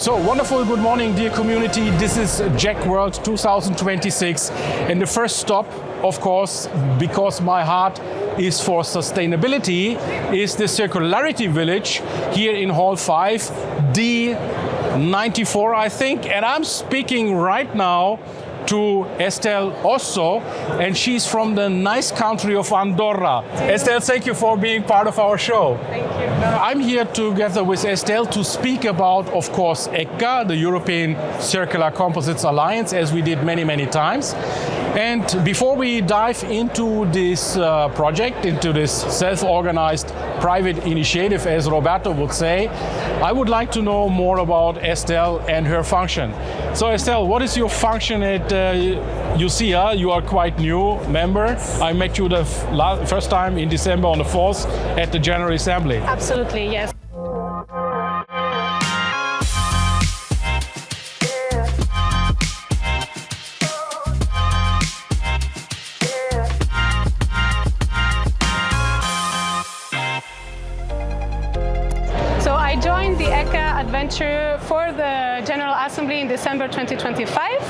So wonderful, good morning dear community. This is JEC World 2026 and the first stop, of course, because my heart is for sustainability, is the Circularity Village here in Hall 5, D94 I think, and I'm speaking right now to Esthel Osso, and she's from the nice country of Andorra. Esthel, thank you for being part of our show. Thank you. I'm here together with Esthel to speak about, of course, ECCA, the European Circular Composites Alliance, as we did many times. And before we dive into this project, into this self-organized private initiative, as Roberto would say, I would like to know more about Esthel and her function. So Esthel, what is your function at EuCIA? You are quite new member. I met you the first time in December on the 4th at the General Assembly. Absolutely, yes. So I joined the ECCA adventure for the General Assembly in December 2025,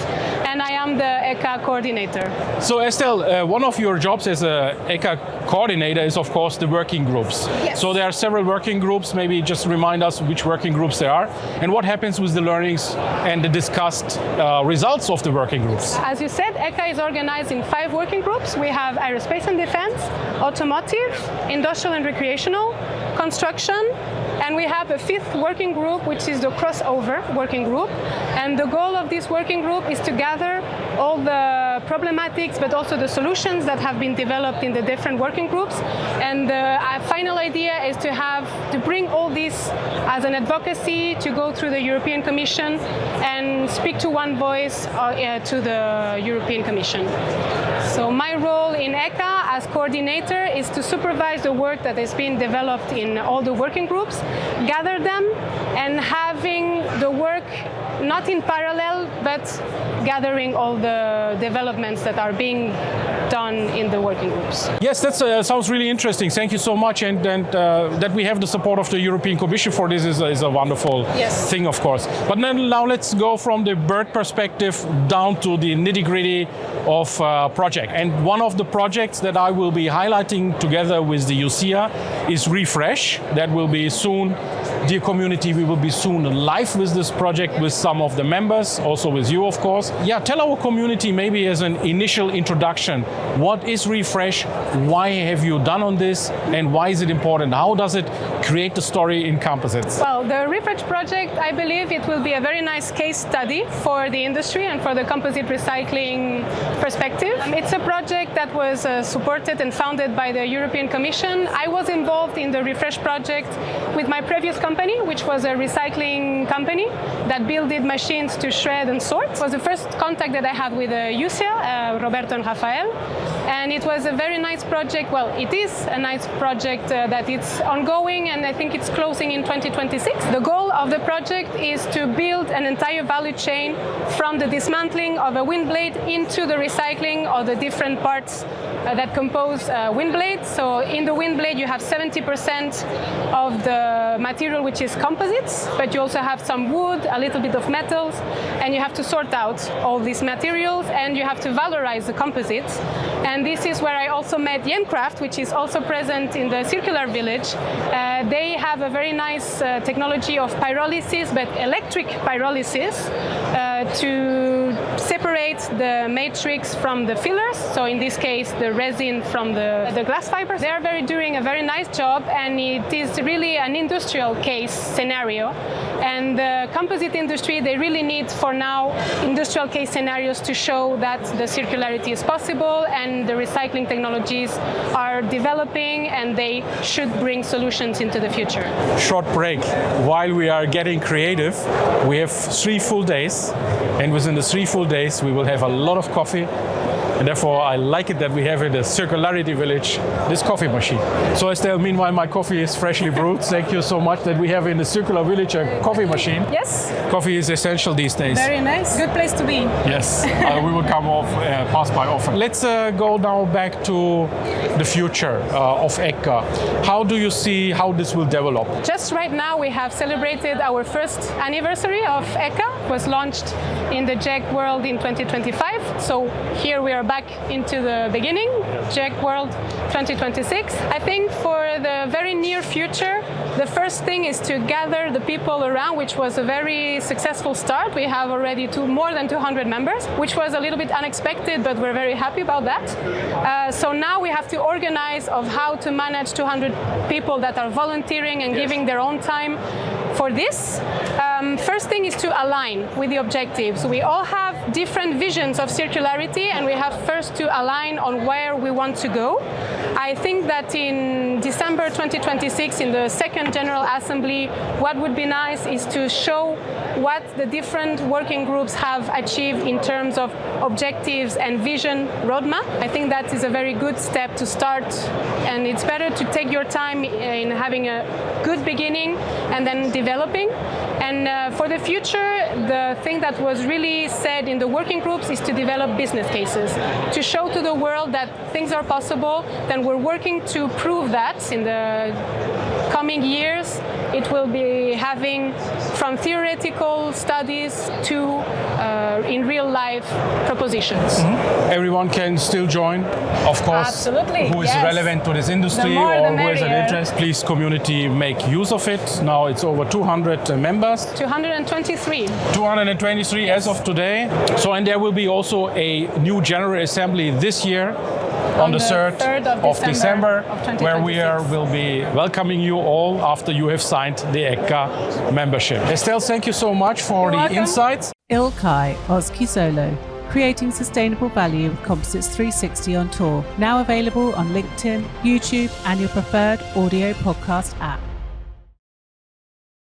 and I am the ECCA coordinator. So Esthel, one of your jobs as a ECCA coordinator is of course the working groups. Yes. So there are several working groups. Maybe just remind us which working groups there are and what happens with the learnings and the discussed results of the working groups. As you said, ECCA is organized in 5 working groups. We have aerospace and defense, automotive, industrial and recreational, construction, and we have a 5th working group, which is the crossover working group. And the goal of this working group is to gather all the problematics, but also the solutions that have been developed in the different working groups. And the final idea is to bring all this as an advocacy, to go through the European Commission and speak to one voice to the European Commission. So my role in ECCA as coordinator is to supervise the work that has been developed in all the working groups, gather them, and having the work not in parallel, but gathering all the developments that are being done in the working groups. Yes, that sounds really interesting. Thank you so much, and that we have the support of the European Commission for this is a wonderful thing, of course. But then now let's go from the bird perspective down to the nitty-gritty of project. And one of the projects that I will be highlighting together with the EuCIA is Refresh. That will be soon. Dear community, we will be soon live with this project with some of the members, also with you, of course. Yeah, tell our community maybe as an initial introduction, what is Refresh, why have you done on this, and why is it important? How does it create the story in composites? Well, the Refresh project, I believe it will be a very nice case study for the industry and for the composite recycling perspective. It's a project that was supported and founded by the European Commission. I was involved in the Refresh project with my previous company, which was a recycling company that built machines to shred and sort. It was the first contact that I had with EuCIA, Roberto and Rafael, and it was a very nice project. Well, it is a nice project that it's ongoing, and I think it's closing in 2026. The goal of the project is to build an entire value chain from the dismantling of a wind blade into the recycling of the different parts that compose wind blades. So in the wind blade you have 70% of the material which is composites, but you also have some wood, a little bit of metals, and you have to sort out all these materials and you have to valorize the composites. And this is where I also met Yenkraft, which is also present in the Circular Village. They have a very nice technology of pyrolysis, but electric pyrolysis, to separate the matrix from the fillers, so in this case the resin from the glass fibers. They are doing a very nice job, and it is really an industrial case scenario. And the composite industry, they really need for now industrial case scenarios to show that the circularity is possible and the recycling technologies are developing and they should bring solutions into the future. Short break. While we are getting creative, we have 3 full days, and within the 3 full days we will have a lot of coffee, And therefore, I like it that we have in the Circularity Village this coffee machine. So Esthel, meanwhile, my coffee is freshly brewed. Thank you so much that we have in the Circular Village a coffee machine. Yes. Coffee is essential these days. Very nice. Good place to be. Yes, we will come pass by often. Let's go now back to the future of ECCA. How do you see how this will develop? Just right now we have celebrated our first anniversary of ECCA. It was launched in the JEC World in 2025. So here we are back into the beginning, JEC World 2026. I think for the very near future, the first thing is to gather the people around, which was a very successful start. We have already more than 200 members, which was a little bit unexpected, but we're very happy about that. So now we have to organize of how to manage 200 people that are volunteering and giving their own time for this. First thing is to align with the objectives. We all have different visions of circularity, and we have first to align on where we want to go. I think that in December 2026, in the second General Assembly, what would be nice is to show what the different working groups have achieved in terms of objectives and vision roadmap. I think that is a very good step to start, and it's better to take your time in having a good beginning and then developing. And for the future, the thing that was really said in the working groups is to develop business cases, to show to the world that things are possible. Then we're working to prove that in the coming years. It will be having from theoretical studies to in real life propositions. Mm-hmm. Everyone can still join, of course. Absolutely. Who is relevant to this industry or who has an interest, please community make use of it. Now it's over 200 members. 223. 223 as of today. So, and there will be also a new General Assembly this year. On the 3rd of December where we will be welcoming you all after you have signed the ECCA membership. Esthel, thank you so much for the insights. Ilkay Özkisaoglu, creating sustainable value with Composites 360 on tour. Now available on LinkedIn, YouTube, and your preferred audio podcast app.